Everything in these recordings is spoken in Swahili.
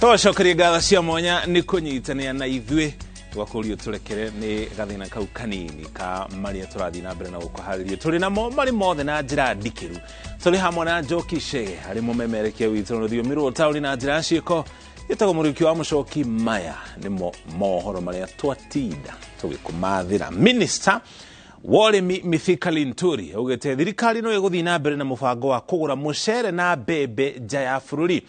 Twacokeria ngatho cia mwanya ni kunyitania na ithuĩ twakurio turekere ni gathina kau kanini ka maria turathi na mbere na gukuhariria turi namo mari mothe na njira ndikiru turi hamwe na Njoki Shege ari mumemerekia witu rũthiomi rwa tauri na njira ciiko yetago mũriki wa Mũcoki Maya nimo mohoro maria twatinda tugikumathira. Minister Waremi Mithika Linturi augete thirikari no iguthi na mbere na mubango wa kugura mucere na mbembe nja ya bururi.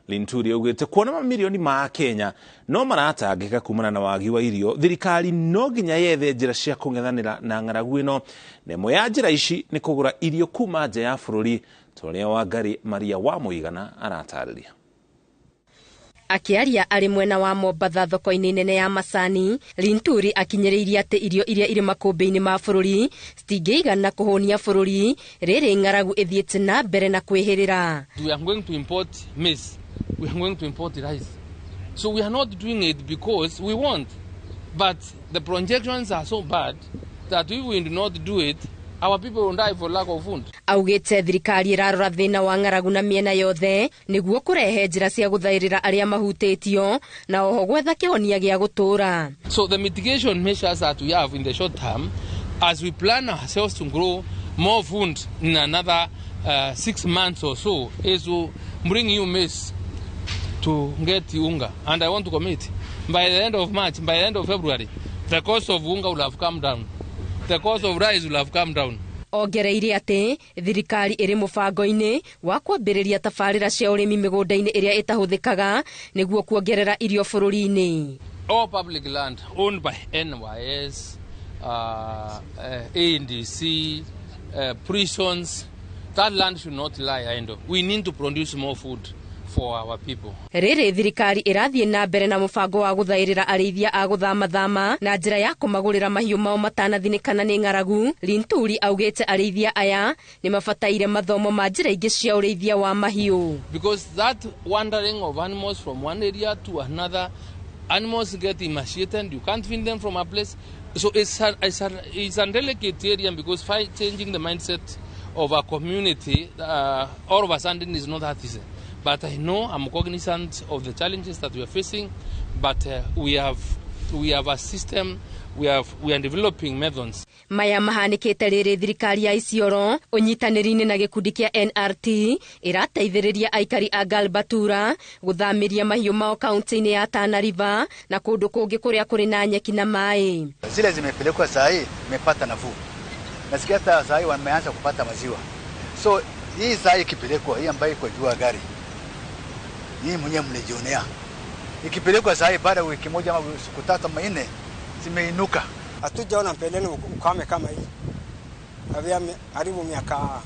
Linturi augete kuona mamilioni ma Kenya no maratangika kumana na wagi wa irio, thirikari no nginya yethe njira cia kungethanira na ng'aragu ino. Nemo ya njira ici ni kugura irio kuma nja ya bururi. Toria wa Ngari Maria wa Muigana aratariria. Akiaria ari mwena wa Mombatha thoko-ini nene ya macani, Linturi akinyiriria ati irio iria iri makumbi-ini ma bururi citingĩigana kuhonia bururi riri ng'aragu ithiĩte na mbere na kwihirira. We are going to import maize. We are going to import rice. So we are not doing it because we want. But the projections are so bad that if we do not do it, our people will die for lack of food. Augete thirikari irarora thina wa ng'aragu na miena yothe niguo kurehe njira cia guthairira aria mahutĩtio na oho gwetha kihonia gia gutura. So the mitigation measures that we have in the short term, as we plan ourselves to grow more food in another 6 months or so, is to bring you maize to get unga. And I want to commit, by the end of March, by the end of February, the cost of unga will have come down. The cost of rice will have come down. Ongereire ati thirikari iri mubango-ini wa kwambiriria tabarira cia urimi migunda-ini iria itahuthikaga niguo kuongerera irio bururi-ini. All public land owned by NYS, ANDC, prisons, that land should not lie idle. We need to produce more food for our people. Riri thirikari irathie na mbere na mubango wa guthairira arithia a guthama na njira ya kumagurira mahiu mao matanathinikana ni ng'aragu. Linturi augete arithia aya ni mabataire mathomo ma njira ingi cia urithia wa mahiu. Because that wandering of animals from one area to another, animals get emaciated, you can't feed them from a place. So it's a delicate area because changing the mindset of a community all of a sudden is not that easy. But I know I'm cognizant of the challenges that we are facing, but we have a system, we are developing methods. Maya mahanikite riri thirikari ya Isiolo unyitaniri-ini na gikundi kia NRT irateithiriria aikari a Galbatura guthamiria mahiu mao kaunti-ini ya Tana River na kundu kungi kuria kuri na nyeki na mai. Zile zimepelekwa saa hii imepata nafuu. Nasikia hata saa hii wameanza kupata maziwa. So hii saa hii ikipelekwa hii ambayo iko juu ya gari. Hii mwenyewe mlijionea. Ikipelekwa saa hii baada ya wiki moja ama siku 3 ama 4 zimeinuka. Hatujaona mbeleni ukame kama hii. Habia karibu miaka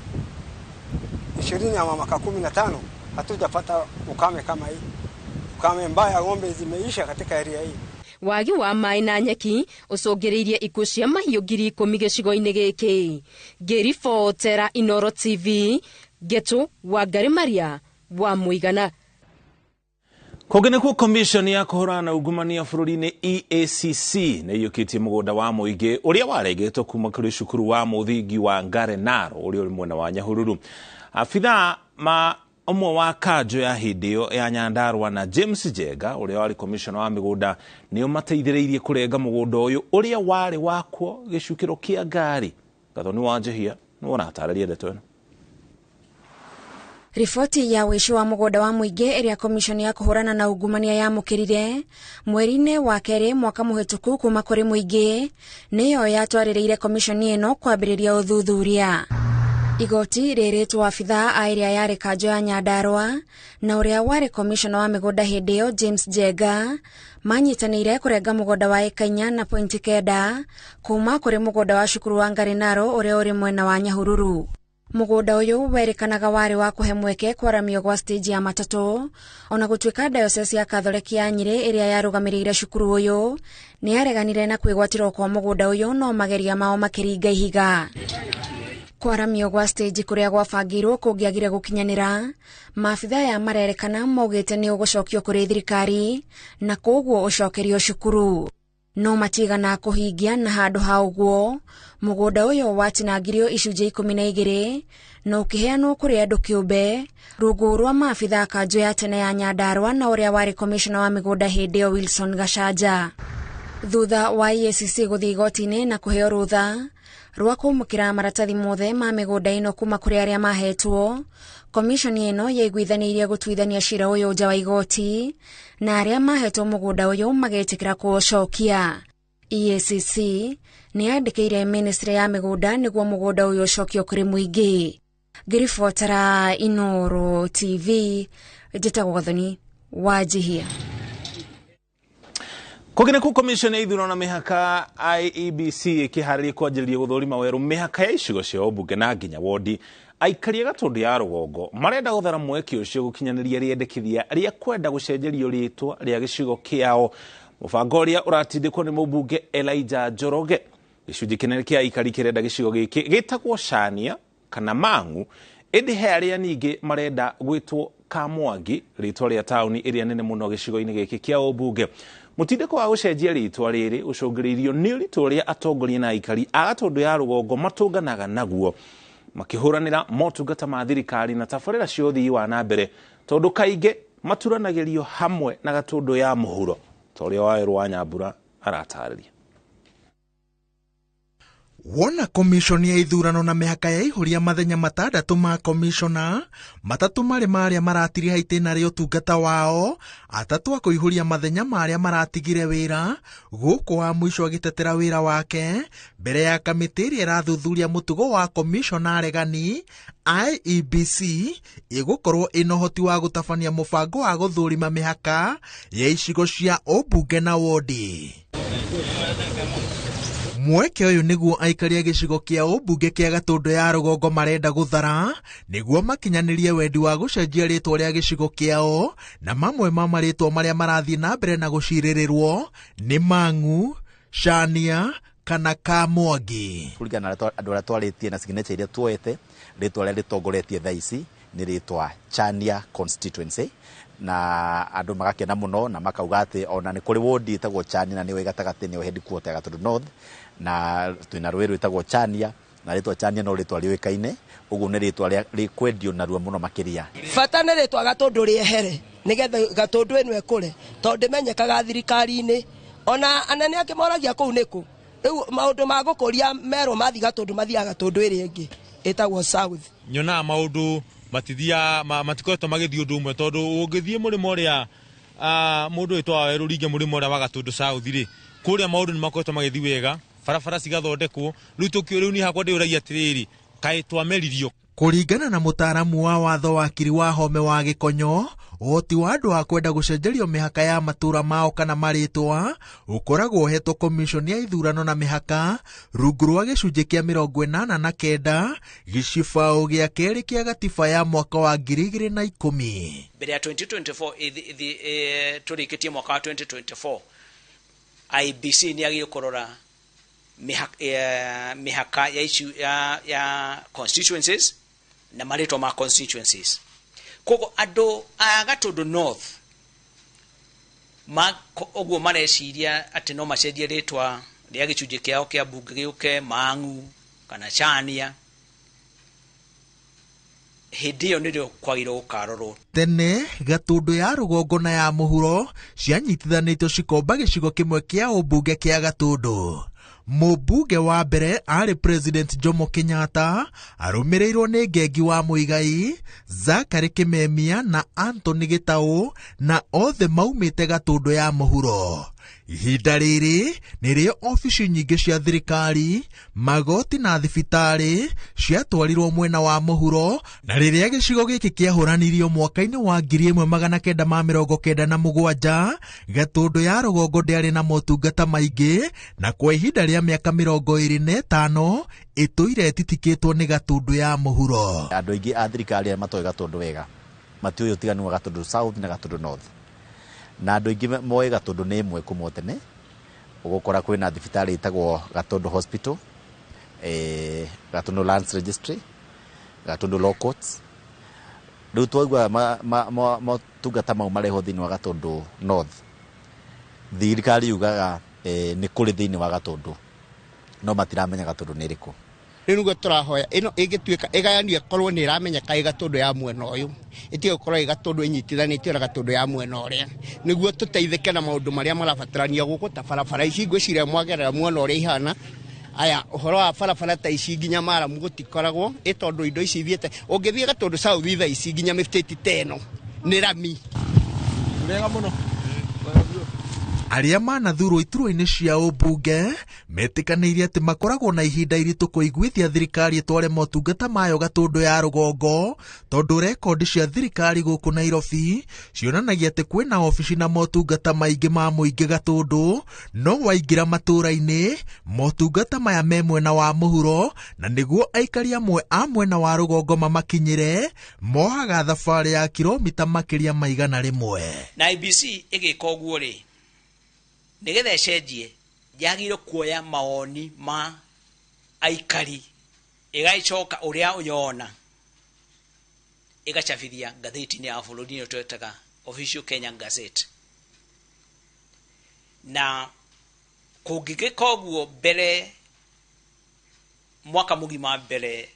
20 ama miaka 15 hatujapata ukame kama hii. Ukame mbaya, ng'ombe zimeisha katika area hii. Wagi wa mai na nyeki ucungiriirie ikuũ cia mahiũ 10,000 gĩcigo-inĩ gĩkĩ. Ngĩribotera Inooro TV, Getu wa Ngari Maria wa Muigana. Kugenekuo commission ya kuhurana na ungumania bururi-ini EACC na iyukitie mugunda wa muingi uria waregetwo kuma kuri cukuru wa muthingi wa Ngarenaro uria uri mwena wa Nyahururu. Afitha ma omwe wa kanjo ya hindio ya Nyandarua na James Jega uria wari commissioner wa migunda nio mateithiriirie kurenga mugunda uyu uria wari wakwo gicukiro kia Ngari. Gathoni wa Njehia no ratararia ndeto ino. Rifoti ya wishi wa mugunda wa muingi area commission ya kuhurana na ungumania ya mukirire mweri-ini wa keri mwaka muhituku kuma kuri muingi niyo yatwaririire commission ino kwambiriria uthuthuria. Igoti riritwo afitha a area yari kanjo ya Nyandarua na uria wari commissioner wa migunda hindio James Jega manyitanire kurenga mugunda wa eka 4.9 kuma kuri mugunda wa cukuru wa Ngarenaro uria uri mwena wa Nyahururu. Mugunda uyu werikanaga wari wa kuhe mweke kwaramio gwa stage ya matatu ona gutwika diocese ya Catholic ya Nyeri iria yarugamirire cukuru uyu ni yareganire na kwigwatirwo kwa mugunda uyu no mageria mao makiringa ihiga. Kwaramio gwa stage kuria gwabangirwo kungiagire gukinyanira, maabitha ya marerekana maugite ni ugucokio kuri thirikari na koguo ucokerio cukuru. no matigana kuhingia na handu ha uguo mugunda uyo watinangirio icunjĩ 12 no kiheanwo kuri andu kiumbe rungu rwa maabitha kanjo ya tene ya Nyandarua na uria wari commissioner wa migunda hindi yo Wilson Gachanja. Thutha wa EACC guthii igoti-ini na kuheo rutha rwa kumukira maratathi mothe ma migunda ino kuma kuri aria mahetwo, komishoni ino yaiguithanirie gutuithania cira uyu nja wa igoti na aria mahetwo mugunda uyu magetikira kuucokia. EACC ni yandikire ministry ya migunda niguo mugunda uyu ucokio kuri muingi. Ngiribotera Inoro TV, njĩtagwo Gathoni wa Jihia. Kugine ku commission ya ithurano na mihaka IEBC ikiharĩria kwanjĩrĩria gũthũrima werũ mihaka ya icigo cia ũmbunge na nginya wodi, aikari a Gatundu ya rũgongo marenda gũthara mweke ũcio gũkinyanĩria rĩendekithia rĩa kwenda gũcenjerio rĩtwa rĩa gĩcigo kĩao. Mũbango ũrĩa ũratindĩkwo nĩ mũmbunge Elijah Njoroge. Gĩcunjĩ kĩnene kĩa aikari kĩrenda gĩcigo gĩkĩ gĩtagwo Chania kana Mangu, ĩndĩ he arĩa ningĩ marenda gwĩtwo Kamwangi, rĩtwa rĩa taũni ĩrĩa nene mũno gĩcigo-inĩ gĩkĩ kĩa ũmbunge. Mũtindĩko wa gũcenjia rĩtwa rĩrĩ ũcũngĩrĩirio nĩ ũritũ ũrĩa atongoria na aikari a Gatundu ya rũgongo matũnganaga naguo makĩhũranĩra motungata ma thirikari na tabarĩra cia ũthii wa na mbere, tondũ kaingĩ maturanagĩrio hamwe na Gatundu ya mũhuro ta ũrĩa Wawerũ wa Nyambura aratarĩria. Wona commission ya ithurano na mihaka ya ihuria mathenya matandatu ma commissioner, matatu marĩa maratirie itĩna rĩa ũtungata wao, atatu akũihuria mathenya marĩa maratigire wĩra, gũkũ wa mũico agĩtetera wĩra wake mbere ya kamĩtĩ ĩrĩa ĩrathuthuria mũtugo wa commissioner aregani. IEBC ĩgũkorwo ĩna ũhoti wa gũtabania mũbango wa gũthũrima mĩhaka ya icigo cia ũmbunge na wodi. Mweke ũyũ nĩguo aikari a gĩcigo kĩa ũmbunge kĩa Gatundu ya rũgongo marenda gũthara nĩguo makinyanĩrie wendi wa gũcenjia rĩtwa rĩa gĩcigo kĩao, na mamwe ma marĩtwa marĩa marathiĩ na mbere na gũcirĩrĩrwo nĩ Mangu, Chania kana Kamwangi. Kũringana na andũ arĩa twarĩtie na signature iria tuoete, rĩtwa rĩa rĩtongoretie thaa ici nĩ rĩtwa Chania constituency, na andũ magakena mũno na makauga atĩ ona nĩ kũrĩ wodi ĩtagwo Chania na nĩyo ĩgatagatĩ nĩyo headquarter ya Gatundu North, na twĩna rũĩ rwĩtagwo Chania na rĩtwa Chania no rĩtwa rĩũĩkaine, ũguo nĩ rĩtwa rĩkwendio narua mũno makĩria. Bata nĩ rĩtwa Gatundu rĩehere nĩgetha Gatundu ĩno ĩkũre, tondũ ĩmenyekaga thirikari-inĩ, ona anene ake moragia kũu nĩkũ. Rĩu maũndũ ma gũkũria merwo mathi Gatundu mathiaga Gatundu ĩrĩa ĩngĩ ĩtagwo South. Nyonaga maũndũ matikoretwo magĩthiĩ ũndũ ũmwe, tondũ ũngĩthiĩ mũrĩmo ũrĩa mũndũ wĩtwa Wawerũ ringe mũrĩmo ũrĩa wa Gatundu South rĩ, kũrĩa maũndũ nĩ makoretwo magĩthiĩ wega, barabara cigathondekwo. Rĩu tũkĩo rĩu ni hakwa ndĩũragia atĩrĩrĩ, kaĩ twameririo. Kũringana na mũtaaramu wa watho wakiri wa Home wa Gĩkonyo, ũhoti wa andũ a kwenda gũcenjerio mĩhaka ya matũra mao kana marĩtwa ũkoragwo hetwo commission ya ithurano na mĩhaka rungu rwa gĩcunjĩ kĩa 89 gĩcibaũ gĩa kerĩ kĩa gatiba ya mwaka wa 2010. Mbere ya 2024 tũrĩkĩtie mwaka wa 2024, IBC nĩ agĩkorora mĩhaka ya constituencies na marĩtwa ma constituencies. Kogo andũ a Gatundu North ũguo mareciria atĩ no macenjie rĩtwa rĩa gĩcunjĩ kĩao kĩa mbunge gĩũke Mangu kana Chania. Hĩndĩ ĩyo nĩrĩo kwagĩrĩirwo gũkarorwo. Tene Gatundu ya rũgongo na ya mũhuro cianyitithanĩtio cikomba gĩcigo kĩmwe kĩa ũmbunge kĩa Gatundu. Mũmbunge wa mbere arĩ President Jomo Kenyatta, arũmĩrĩirwo nĩ Ngengi wa Mũigai, Zakari Kimemia na Anthony Gitau, na othe maumĩte Gatundu ya mũhuro. Ihinda rĩrĩ nĩrĩo ofici nyingĩ cia thirikari, magoti na thibitarĩ ciatwarirwo mwena wa mũhuro, na rĩrĩa gĩcigo gĩkĩ kĩahũranirio mwaka-inĩ wa 1997, Gatundu ya rũgongo ndĩarĩ na motungata maingĩ, na kwa ihinda rĩa mĩaka 25 ĩtũire ĩtitikĩtwo nĩ Gatundu ya mũhuro. Andũ aingĩ a thirikari arĩa matoĩ Gatundu wega matiũĩ ũtiganu wa Gatundu South na Gatundu North, na andũ aingĩ moĩ Gatundu nĩ ĩmwe kuma tene. Ũgũkora kwĩna thibitarĩ ĩtagwo Gatundu Hospital, Gatundu Lands Registry, Gatundu Law Courts. Rĩu twaigua motungata mau mareho thĩinĩ wa Gatundu North, thirikari yugaga nĩ kũrĩ thĩinĩ wa Gatundu no matiramenya Gatundu nĩ ĩrĩkũ. Rĩu nĩguo tũrahoya ĩno ĩngĩtuĩka ĩgayanio ĩkorwo nĩ ĩramenyeka ĩ Gatundu ya mwena ũyũ, ĩtige gũkorwo ĩ Gatundu ĩnyitithanĩtio na Gatundu ya mwena ũrĩa, nĩguo tũteithĩke na maũndũ marĩa marabatarania gũkũ ta barabara ici ngwĩciria mwagerera mwena ũrĩa ihana. Aya ũhoro wa barabara ta ici nginya Maramu gũtikoragwo tondũ indo ici ithiĩte ũngĩthiĩ Gatundu South tha ici nginya mĩtĩti teno nĩ rami. Wega mũno. Arĩa manathurwo iturwa-inĩ cia ũmbunge metĩkanĩirie atĩ makoragwo na ihinda iritũ kũiguithia thirikari ĩtware motungata mayo Gatundu ya rũgongo, tondũ rekondi cia thirikari gũkũ Nairobi cionanagia atĩ kwĩna ofici na motungata maingĩ ma mũingĩ Gatundu, no waingĩra matũũra-inĩ motungata maya me mwena wa mũhuro, na nĩguo aikari amwe a mwena wa rũgongo mamakinyĩre mohaga thabarĩ ya kilomita makĩria ma 100. Na IBC ĩgĩka ũguo rĩ, nĩgetha ĩcenjie yagĩrĩirwo kuoya mawoni ma aikari ĩgaicoka ũrĩa ũyona ĩgacabithia ngathĩti-inĩ ya bũrũri twetaga Official Kenya Gazette. Na kũngĩgĩka ũguo mbere mwaka mũgima mbere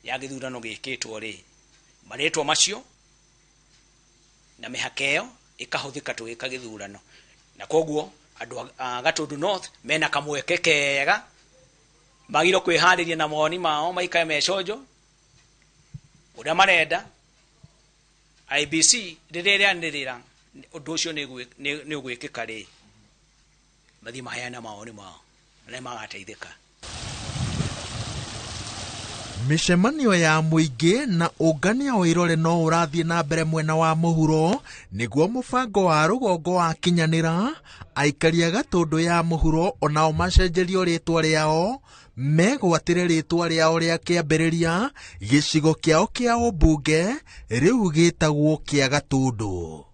ya gĩthurano gĩkĩtwo rĩ, marĩtwa macio na mĩhaka ĩyo ĩkahũthĩka tũgĩka gĩthurano, na koguo andũ a Gatundu North mena kamweke kega magĩrĩirwo kwĩharĩria na mawoni mao maikae meconjo ũrĩa marenda. IBC rĩrĩa ĩrĩanĩrĩra ũndũ ũcio nĩ ũgwĩkĩka rĩ, mathiĩ maheana mawoni mao na magateithĩka. Mĩcemanio ya mũingĩ na ũngania wa irore no ũrathiĩ na mbere mwena wa mũhuro, nĩguo mũbango wa rũgongo wa kinyanĩra. Aikari a Gatundu ya mũhuro onao macenjerio rĩtwa rĩao megwatĩre rĩtwa rĩao rĩa kĩambĩrĩria gĩcigo kĩao kĩa ũmbunge rĩu gĩtagwo kĩa Gatundu.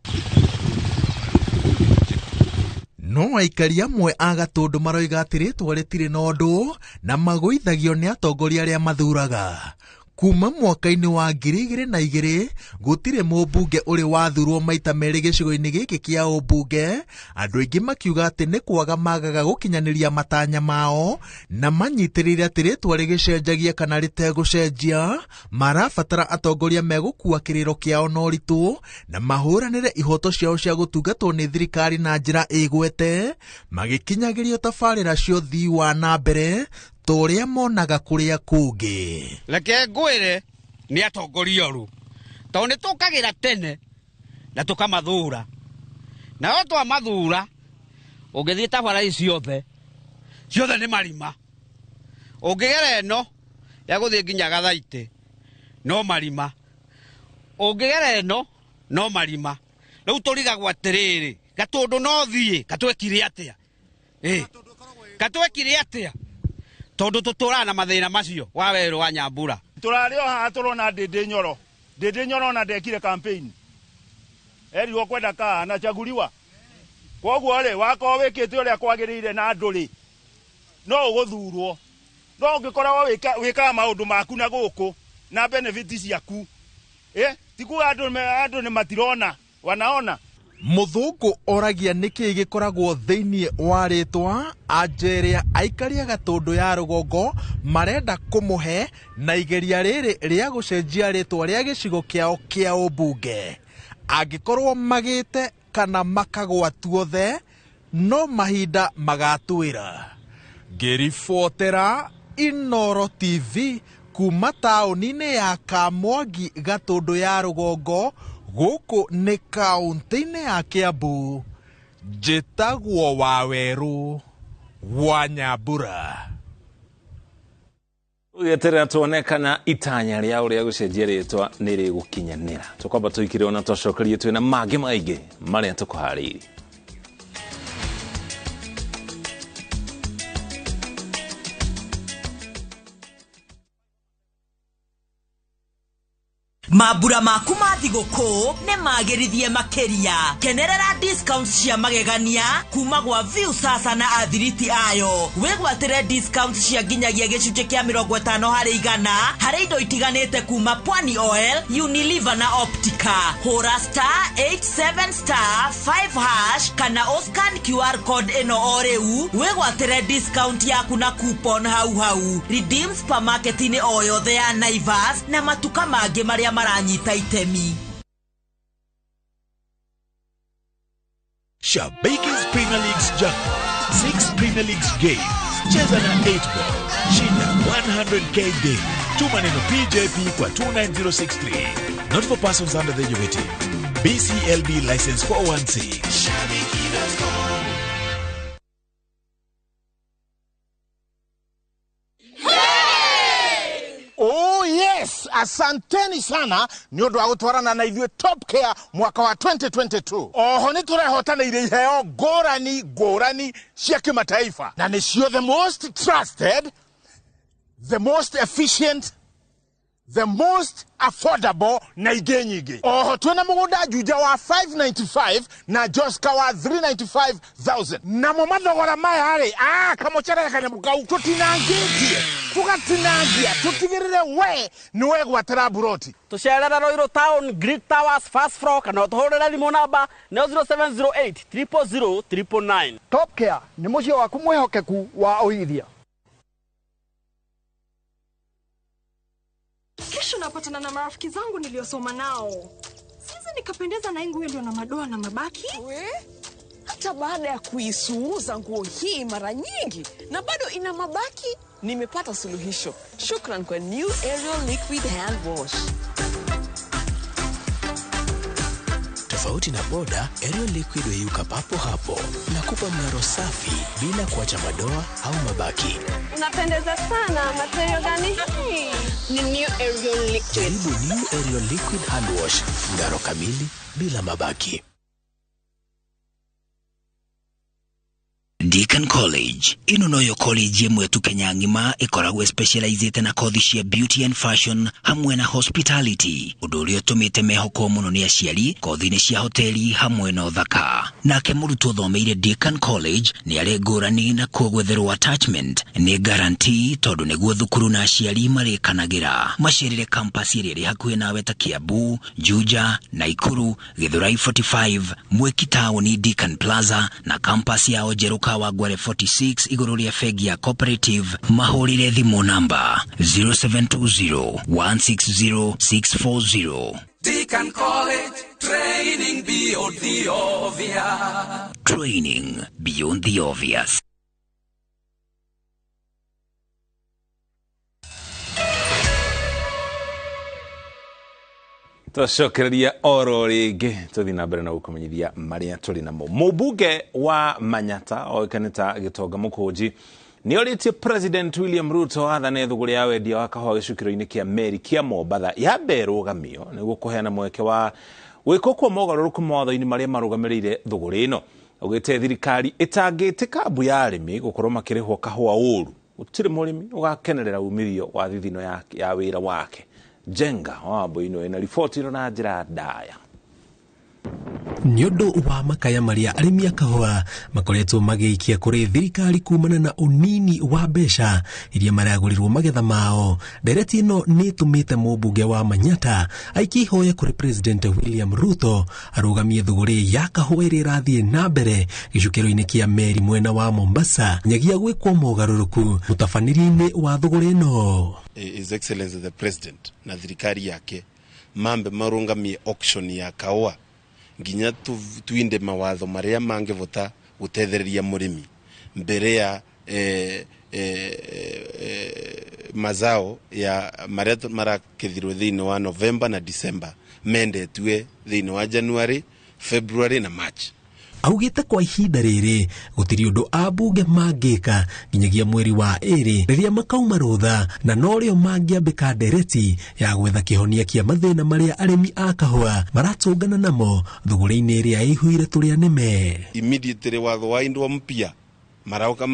No aikari amwe a Gatundu maroiga atĩ rĩtwa rĩtirĩ na ũndũ na magũithagio nĩ atongoria arĩa mathuraga. Kuma mwaka-inĩ wa 2002 gũtirĩ mũmbunge ũrĩ wathurwo maita merĩ gĩcigo-inĩ gĩkĩ kĩa ũmbunge. Andũ aingĩ makiuga atĩ nĩ kwaga magaga gũkinyanĩria matanya mao na manyitĩrĩire atĩ rĩtwa rĩgĩcenjagia kana rĩtegũcenjia marabatara atongoria megũkua kĩrĩro kĩao na ũritũ na mahũranĩre ihoto ciao cia gũtungatwo nĩ thirikari na njĩra ĩgwete, magĩkinyagĩrio tabarĩra cia ũthii wa na mbere tũrĩa monaga kũrĩa kũngĩ. Reke ngwĩre nĩ atongoria oru, tondũ nĩ tũkagĩra tene na tũkamathura, na o twamathura ũngĩthiĩ tabara ciothe nĩ marima. Ũngĩgera ĩno ya gũthiĩ nginya Gathaitĩ no marima, ũngĩgera ĩno no marima. Rĩu tũrigagwo atĩrĩrĩ, Gatundu no thiĩ gatwekire atĩa? Gatwekire atĩa? Tondu tutũraga na mathĩna macio wa werũ wa Nyambura. Tũrarĩ o haha tũrona ndĩndĩ nyoro na ndekire campaign erirwo kwenda kaa na chaguliwa. Koguo rĩ wakorwo wĩkĩte ũrĩa kwagĩrĩire na ndũrĩ no ũgũthurwo, no ũngĩkorwo wĩkaga maũndũ maku na gũkũ na benefits ciaku tikuga andũ nĩ matirona wanaona. Mũthũngũ oragia nĩkĩ gĩkoragwo thĩinĩ wa rĩtwa ajeria aikari a Gatundu ya rũgongo marenda kũmũhe na igeria rĩrĩ rĩa gũcenjia rĩtwa rĩa gĩcigo kĩao kĩa ũmbunge. Angĩkorwo magĩte kana makagwa tuothe no mahinda magatwĩra. Ngĩribotera Inooro TV kuma taũni-inĩ ya Kamwangi Gatundu ya rũgongo gũkũ nĩ kaũntĩ-inĩ ya Kiambu, njĩtagwo wa werũ wa Nyambura. Ũgĩeterera tuone kana itanya rĩao rĩa gũcenjia rĩtwa nĩ rĩgũkinyanĩra. Tũkwamba tũikire ona tũcokerie twĩna mangĩ maingĩ marĩa tũkũharĩirie. mabura maku ma thigũkũ nĩ magĩrithie makĩria. Kenerera discounts cia magegania kuma gwa View Sasa na athiriti ayo. Wĩgwatĩre discounts cia nginyagia gĩcunjĩ kĩa 50% harĩ indo itiganĩte kuma Pwani Oil, Unilever na Optica. Hũra *87*5# kana Oscan QR code ĩno o rĩu wĩgwatĩre discount yaku na coupon hau. Redeem supermarket-inĩ o yothe ya Naivas na matuka mangĩ marĩa maranyita itemi. Shabaiki's Premier League's jackpot, 6 Premier League's games, cheza na 8-ball, shinda 100k day. Tuma neno PJP kwa 29063. Not for persons under the age of 18. BCLB license 416. Shabiki.com. Oh yes, asanteni sana niondo wa gutwarana na ithue Top Care mwaka wa 2022. Oho ni turehotana ile iheo ngorani cia kimataifa. Na ni cio the most trusted, the most efficient, the most affordable na igenyige. Oho twena mugunda juja wa 595 na Joska wa 395,000. Na mumathogora maya ari kamochera kanya mukau tutinangitie. Tugatinangia tutigirire we niwe gwatira buroti. Tusherera Roiro Town Greek Towers first floor kana tuhorera thimo namba 0708 000 999. Top Care ni mucio waku mwehokeku wa oithia. Kesho napatana na marafiki zangu niliosoma nao. Sasa nikapendeza na nguo ndio na madoa na mabaki. Hata baada ya kuisuuza nguo hii mara nyingi na bado ina mabaki, nimepata suluhisho. Shukran kwa New Ariel Liquid Hand Wash. Tofauti na boda, Ariel Liquid huyuka papo hapo na kupa mng'aro safi bila kuacha madoa au mabaki. Unapendeza sana. Material gani hii? Ni New Ariel Liquid. Jaribu New Ariel Liquid Hand Wash, mng'aro kamili bila mabaki. Deakin College ino noyo college yemwe tu Kenya ngima ikoragwo specialized na kothi cia beauty and fashion hamwe na hospitality. Undu uria utumite mehoko muno ni aciari kothi-ini cia hoteli hamwe na uthaka. Nake murutwo thomeire Deakin College ni ari ngurani na kugwetherwo attachment ni guarantee tondu niguo thukuru na aciari marikanagira. Macerere campus iri hakuhi nawe ta Kiambu, Juja, Naikuru, Githurai 45, Mweki Town, Deakin Plaza na campus ya Ojeruka wa Gware 46 iguru ria fegi ya cooperative. Mahurire thimo namba 0720-160-640. Deakin College, training beyond the obvious. Training beyond the obvious. Tucokereria oro ringi tuthi na mbere na gukumenyithia maria tuli namo. Mubunge wa Manyatta oikanita Gitonga Mukunji ni oritie President William Ruto athane thuguri ya wendia wa kahua gicukiro-ini kia meri kia Mombatha yambe rugamio niguo kuheana mweke wa gwikokwo mogaruruku motho-ini maria marugamirire thuguri ino. Ugite thirikari itangitika mbu ya arimi gukorwo makirihwo kahua uru gutire murimi ugakenerera umithio wa thithino ya wira wake. Jenga wabo ino ina ripoti ino na njira ndaya. Nyondo wa makaya maria arimi akahua makoretwo magiikia kuri thirikari kumana na unini wa besha iria maragurirwo magetha mao. Ndereti ino ni tumite mubunge wa Manyatta aikihoya kuri President William Ruto arugamie thuguri ya kahua iri rathie na mbere gicukiro-ini kia meri mwena wa Mombasa nyagia gwikwo mogaruruku mutafaniri-ini wa thuguri ino. His Excellency the President na thirikari yake mambe marungamie auction ya kahua nginya tuinde mawatho maria mangivota gutethereria murimi mbere ya mazao ya maria marakithirwo thiini wa November na December mendetwe thiini wa January, February na March. Augite kwa ihinda riri gutiri undu abunge mangika nginyagia mweri wa iri riria makauma rutha na norio mangiambika ndereti ya gwetha kihonia kia mathina maria arimi a kahua maratungana namo thuguri-ini iria ihuire turia nime. Immediately watho wa indwa mpya marauka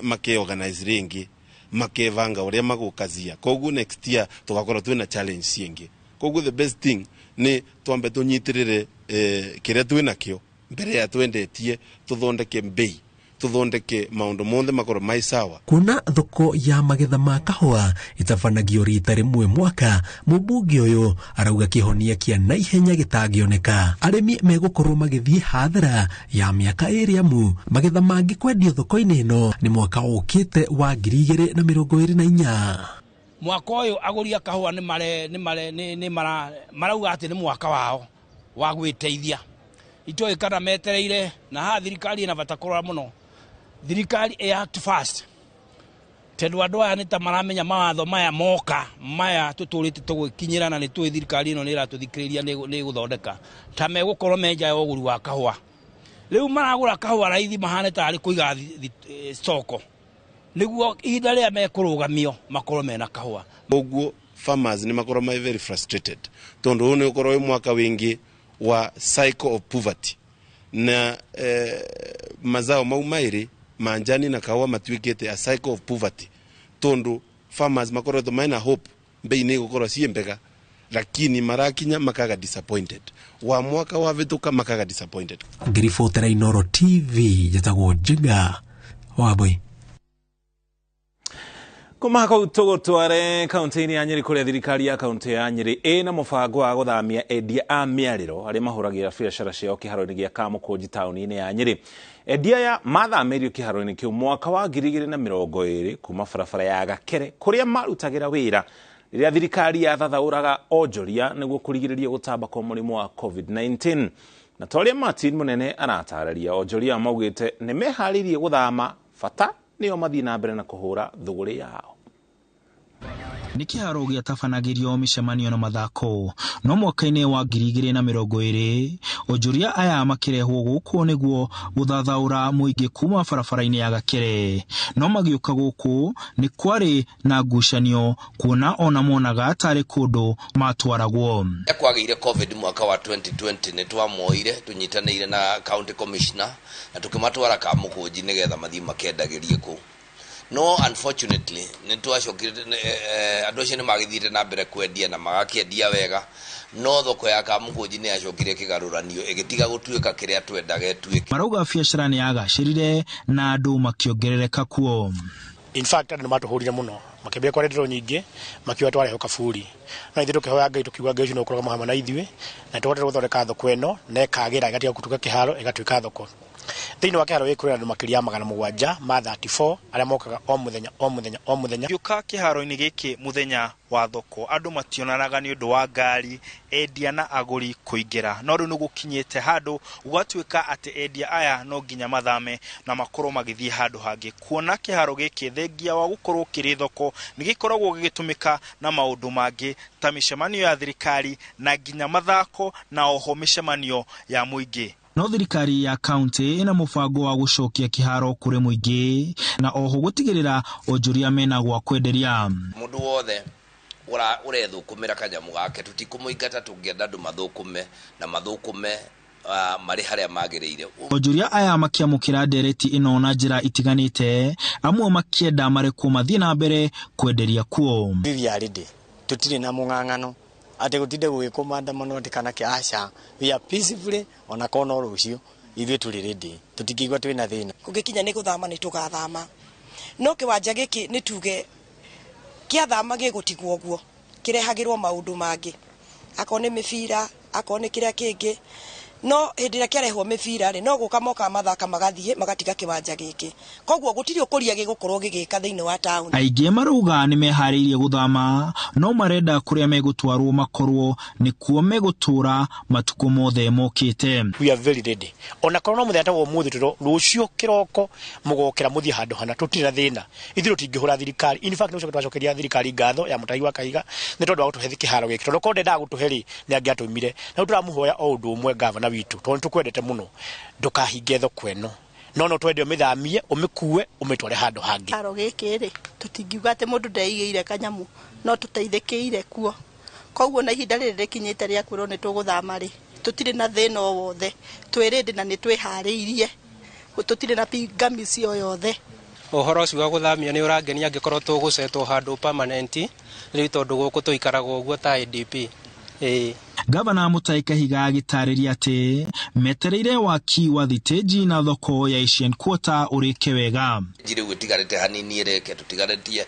make-organize ringi makevanga uria magukazia koguo next year tugakorwo twina challenge cingi koguo the best thing ni twambe tunyitirire kiria twina kio mbere ya twendetie tuthondeke mbei tuthondeke maundu monthe makoro maisawa. Kuna thoko ya magetha ma kahua itabanagio rita rimwe mwaka, mubunge uyu arauga kihonia kia naihenya gitangioneka. Arimi megukorwo magithie hathara ya miaka iri amu magetha mangi kwendio thoko-ini ino ni mwaka ukite wa 2024. Mwaka uyu aguria kahua ni marauga ati ni mwaka wao wa gwiteithia. Itoi kana metereire na ha thirikari ina bata kurora muno. Thirikari act fast. Tedwa doa ni ta maramenya mawatho maya moka maya tuturite tugikinyira na ni tu thirikari ino ni ratuthikiria ni guthondeka. Ta megukorwo menja ya uguri wa kahua. Riu maragura kahua raithi mahane ta ari kuiga soko. Niguo ihinda ria mekurugamio makorwo mena kahua. Oguo farmers ni makorwo very frustrated. Tondu ni ukorwo mwaka wingi wa cycle of poverty na mazao maumairi manjani na kawa matuikete a cycle of poverty. Tondu farmers makoro to maina hope mbei ni gukoro ciembega lakini marakinya makaga disappointed. Wa mwaka wa vituka makaga disappointed. Ngirifotera Inoro TV yatagwo Jiga Wabwe. Kumaka utogotware kaunti-ini ya Nyeri kuria thirikari ya kaunti ya Nyeri ina mubango wa guthamia endia a miariro aria mahuragira biacara ciao kiharo-ini gia Kamukunji tauni-ini ya Nyeri. Endia ya mathamirio kiharo-ini kiu mwaka wa 2020 kuma barabara ya Gakere kuria marutagira wira riria thirikari ya thathauraga onjoria niguo kurigiriria gutamba kwa murimu wa COVID-19. Na toria Martin Munene aratararia onjoria maugite ni meharirie guthama fata nio mathii na mbere na kuhura thuguri yao. Ni kiharo giatabanagirio micemanio na mathako no mwaka-ini wa 2020 onjoria aya makirehwo guku niguo guthathaura muingi kuma barabara-ini ya Gakere no magiuka guku ni kwari na ngucanio kuona ona monaga atari kundu matwaragwo. Kwagire covid mwaka wa 2020 ni twamoire tunyitanire na county commissioner na tukimatwara Kamukunji nigetha mathii makendagirie ku. No, unfortunately, nitwacokire andu acio ni magithire na mbere kwendia na magakiendia wega no thoko ya Kamukunji ni yacokire kigaruranio igitiga gutuika kiria twendaga etuike. Marauga biacara ni yagacirire na andu makiongerereka kuo. In fact, andu matuhurire muno makibia kwa ndiro nyingi makiwa tware kaburi na ithiru kihoya Ngai tukiuga Ngai no kuroga mahama na ithui na twothe guthondeka thoko eno na ikagira igatiga gutuka kiharo igatuika thoko. Thini wa kiharo ikurira andu makiria 700 ma 34 aria mokaga o muthenya yuka kiharo-ini giki muthenya wa thoko andu mationanaga ni undu wa ngari endia na aguri kuingira no riu nugukinyite handu ugatuika ati endia aya no nginya mathame na makorwo magithie handu hangi kuona kiharo giki thengia wa gukorwo kiri thoko ni gikoragwo gigitumika na maundu mangi ta micemanio ya thirikari na nginya mathako na oho micemanio ya muingi. No thirikari ya county ina mubango wa gucokia kiharo kuri muingi na oho gutigirira onjoria mena gwa kwenderia. Mundu wothe urethukumira kanyamu gake tutikumuingata tungienda andu mathukume na mathukume mari haria magiriire. Onjoria aya makiamukira ndereti ino na njira itiganite amwe makienda mareku mathie na mbere kwenderia kuo. Viviaride tutire na mung'ang'ano ate gutinde gwikomanda muno ndikana ki aca we are peacefully ona kono rucio ithuĩ tũrĩ ready tutikigwa twina thina kugikinya ni guthama ni tugathama no kiwanja giki ni tuge kiathama gigutigwo guo kirehagirwo maundu mangi akone mibira akone kiria kingi no hindi ria kiarehwo mibira ri no guka moka mathaka magathie magatiga kiwanja giki koguo gutiri ukuria gigukorwo gigika thiini wa town. Aingi maruga ni mehariirie guthama no marenda kuria megutwarwo makorwo ni kuo megutura matuko mothe mokite. We are very ready ona kono mutheta wo muthi turo rucio kiroko mugokera muthi handu hana tutira thina ithiru tingihura thirikari. In fact nucio twacokeria thirikari ngatho ya mutai wa Kaiga ni tondu wa gutuhe kiharo giki tondu konde nda gutuheri ni angiatumire na turamuhoya o undu umwe gavana witu tondu tukwendete muno ndukahinge thoko eno no twende umithamie umikue umitware handu hangi. Kiharo giki ri tutingiuga ati mundu ndaigeire kanyamu no tuteithikire kuo koguo na ihinda riri rikinyite ria kwirwo ni tuguthama ri tutire na thina o wothe twirinde na ni twihariirie tutire na pingamizi o yothe. Uhoro ucio wa guthamia ni urangenia angikorwo tugucetwo handu permanent ri tondu guku tuikaraga uguo ta IDP Gavana Mutahi Kahiga agĩtarĩria atĩ metereire waki wa thitĩnji na thoko ya Asian Quarter ũrĩke wega. Njire gũtigarĩte hanini ĩreke tũtigarĩtie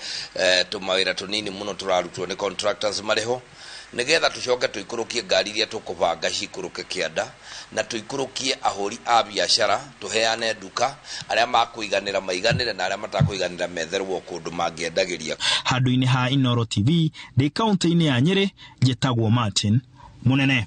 tũmawĩra tũnini mũno tũrarutwo nĩ contractors marĩho nigetha tucoke tuikurukie ngari iria tukubanga cikuruke kĩanda na tuikurukie ahũri a biashara tuheane duka arĩa makuiganĩra maiganĩre na arĩa matakuiganĩra metherwo kũndũ mangĩendagĩria. Handũ-inĩ ha Inooro TV ndĩ kaunti-inĩ ya Nyeri njĩtagwo Martin Munene.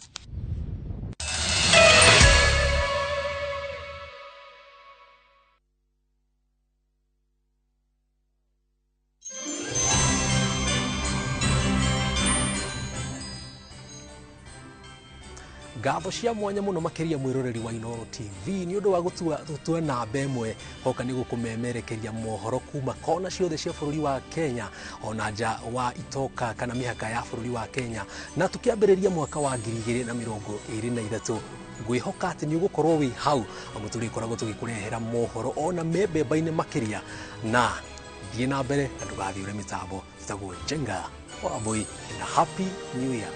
Ngatho cia mwanya muno makiria mwiroreri wa Inooro TV ni undu wa gutua namba ĩmwe hoka ni gukumemerekeria mohoro kuma kona ciothe cia bũrũri wa Kenya ona nja wa itoka kana mihaka ya bũrũri wa Kenya na tukiambĩrĩria mwaka wa 2023 ngwihoka ati ni ugukorwo wi hau amu turikoragwo tugikurehera mohoro ona mebemba-inĩ makiria na thiĩ na mbere na ndũgathiũre mitambo tagwo Jenga wa boy na happy new year.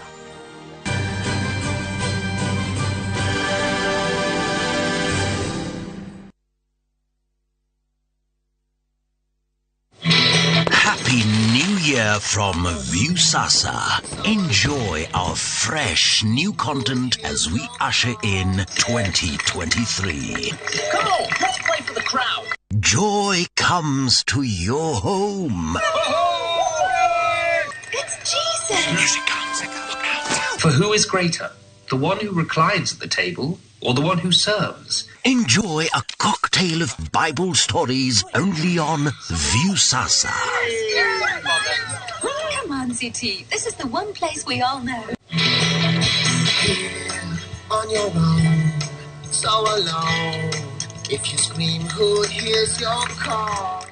Happy New Year from Viusasa. Enjoy our fresh new content as we usher in 2023. Come on, let's play for the crowd. Joy comes to your home. It's Jesus. Music comes. Look out. For who is greater, the one who reclines at the table or the one who serves? Enjoy a cocktail of Bible stories only on Viusasa. Come on, ZT. This is the one place we all know. On your own, so alone. If you scream, who hears your call?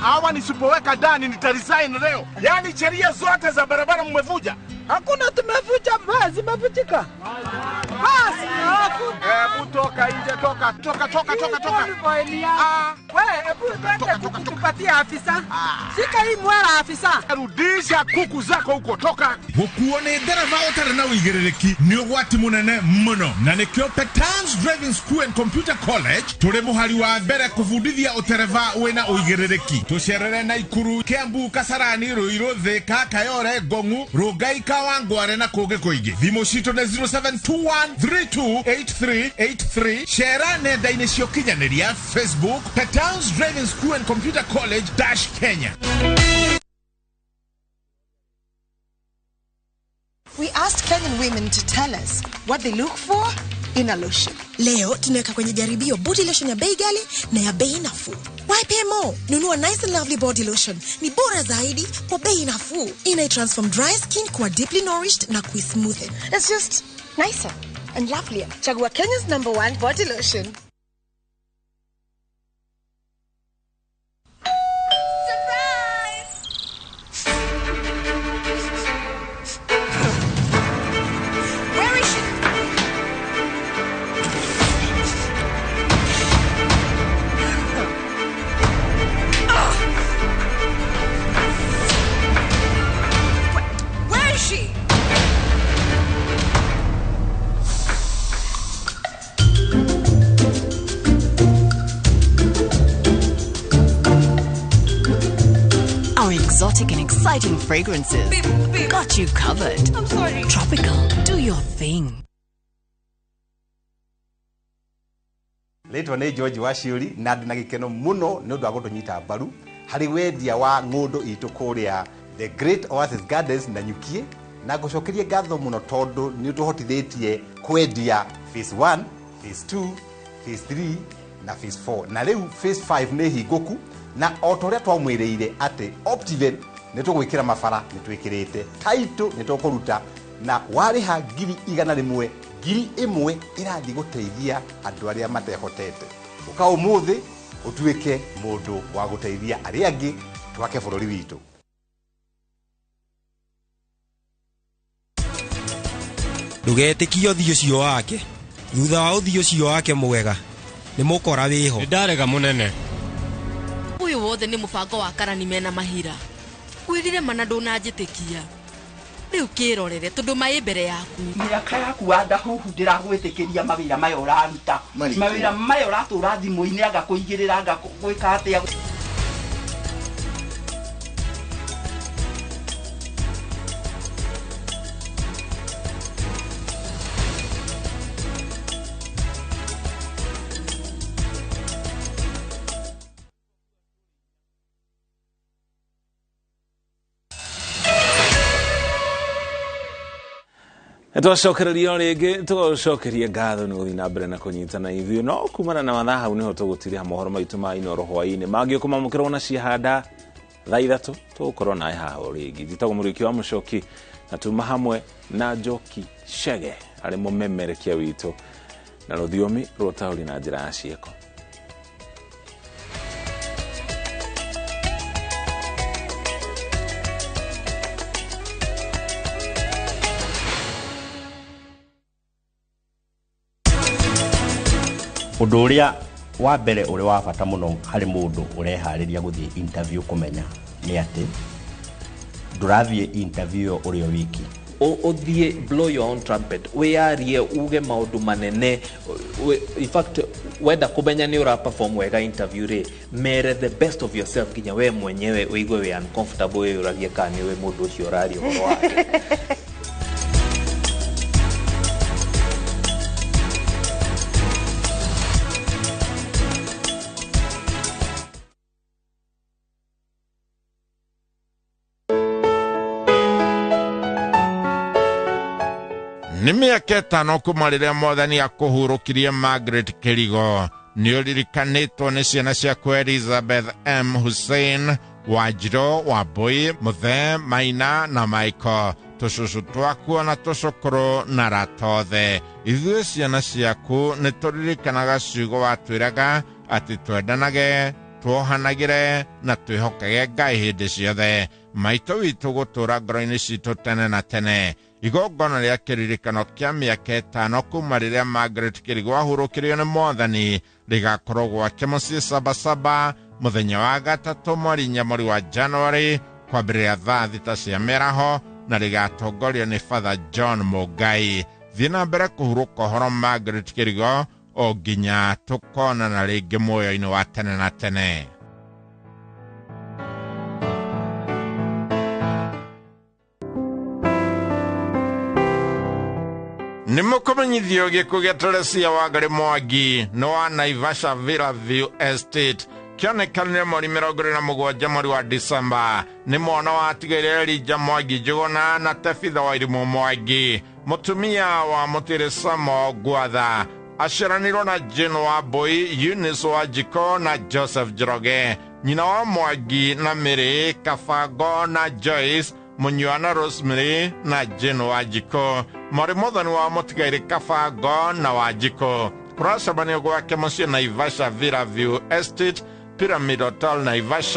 Hawa nisipoweka ndani nitaresign leo. Yaani sheria zote za barabara mmevuja. Hakuna tumevuja, basi mmevutika. Basi hebu toka nje, toka. Wewe hebu tupatie afisa. Sika hii mwara afisa. Rudisha kuku zako huko, toka. Gukuone dereva utare na uigerereki ni ugwati munene muno na nikio Petans Driving School and Computer College turi muhari wa mbere kuvundithia utereva wena uigerereki. Tucerere na Ikuru, Kiambu, Kasarani, Ruiru, Thika, Kayore, Gongu, Rugai, Kawangware na Koge Koige. Thimo cito ne 0721328383. Share nenda-inĩ cia ũkinyanĩria Facebook Petans Driving School and Computer College Kenya. We asked Kenyan women to tell us what they look for in a lotion. Leo tunaweka kwenye jaribio body lotion ya bei ghali na ya bei nafuu. Why pay more? Nunua Nice and Lovely body lotion. Ni bora zaidi kwa bei nafuu. Inai-transform dry skin kuwa deeply nourished na kui-smoothen. It's just nicer and lovelier. Chagua Kenya's #1 body lotion. Exotic and exciting fragrances. Got you covered. I'm sorry. Tropical. Do your thing. Letwa nĩ George Waciuri na ndĩ na gĩkeno mũno nĩ ũndũ wa gũtũnyita mbaru harĩ wendia wa ng'ũndũ itũ kũrĩa The Great Oasis Gardens na Nyukie na ngũcokerie ngatho mũno tondũ nĩ tũhotithĩtie kwendia phase 1, phase 2, phase 3 na phase 4 na rĩu phase 5 nĩ hingũku na otoria twamwĩrĩire atĩ Optiven nĩ tũgwĩkĩra mabara nĩ twĩkĩrĩte taito nĩ tũkũruta na warĩha 100,000 1,000 irathiĩ gũteithia andũ arĩa matehotete ũka ũmũthĩ ũtuĩke mũndũ wa gũteithia arĩa angĩ twake bũrũri witũ. Ndũgetĩkie ũthiũ ũcio wake thutha wa ũthiũ ũcio wake mwega nĩ mũkora wĩho. Nĩ ndarega mũnene. Huyu wothe ni mubango wa karani mena mahira kwirire mana ndunanjitikia riu kirorere tondu mai mbere yaku miaka yaku wanda huhu ndiragwitikiria mawira mayo uraruta mawira mayo uratura thimu-ini anga kuigirira anga gwika atia Twacokereria ringi tucokeria ngatho ni guthii na mbere na kunyitana ithuĩ no kumana na mathaa hau niho tũgũtiria mohoro maitu ma inoro hwainĩ mangĩũka mamũkĩrwo na ciahanda thaa ithatũ tũgũkorwo nawe haha rĩngĩ njĩtagwo mũrĩki wa mũcoki na tuma hamwe na Njoki Chege arĩ mũmemerekia witũ na rũthiomi rwa ũtaũri na njĩra ya ciĩko. Undu uria wa mbere uri wa bata muno hari mundu urehariria guthii interview kumenya ni ati ndurathie interview uri o wiki uthie blow your own trumpet wearie uge maundu manene in fact wenda kumenya ni ura perform wega interview ri mere the best of yourself kinya we mwenyewe uigue we uncomfortable we uragie kani we mundu ucio urari uhoro wake. Nĩ mĩaka 5 kuma rĩrĩa Mwathani akũhurũkirie Margaret Kĩrigo nĩ ũririkanĩtwo nĩ ciana ciaku Elizabeth M. Hussein, Wanjirũ, Wambui, Mũthee, Maina na Michael, tũcũcũ twaku na tũcũkũrũ na ratothe. Ithuĩ ciana ciaku nĩ tũririkanaga ciugo watwĩraga atĩ twendanage, tuohanagĩre na twĩhokage Ngai hĩndĩ ciothe. Maitũ witũ gũtũũra ngoro-inĩ citũ tene na tene. Igongona rĩa kĩririkano kĩa mĩaka 5 kuma rĩrĩa Margaret Kĩrigo ahurũkirio nĩ Mwathani rĩgakorwo gwake mũciĩ Sabasaba mũthenya wa gatatũ mweri wa January kwambĩrĩria thaa 6 cia mĩaraho na rĩgatongorio nĩ Father John Mũngai. Thiĩ na mbere kũhurũka ũhoro Margaret Kĩrigo o nginya tũkonana rĩngĩ muoyo-inĩ wa tene na tene. Nimukumenyithio gĩkuũ gĩa Teresia Wangari Mwangi nĩ wa Naivasha Villa View Estate kĩonekanire mweri 27 mweri wa December nĩ mwana wa tigaire Elijah Mwangi Njuguna na Tabitha Wairimu Mwangi mũtumia wa Mũtĩrĩ Samo Gwatha aciaranirwo na Jane Wambui, Eunice Wanjiko na Joseph Njoroge, nyina wa Mwangi na Mary Kabango na Joyce, Munywana Rosemary na Jane Wanjiko, Mari Muthoni wa Mũtigaire Kabango na Wanjiko. Kũracabanio gwake mũciĩ Naivasha Villa View Estate, Pyramid Hotel Naivasha.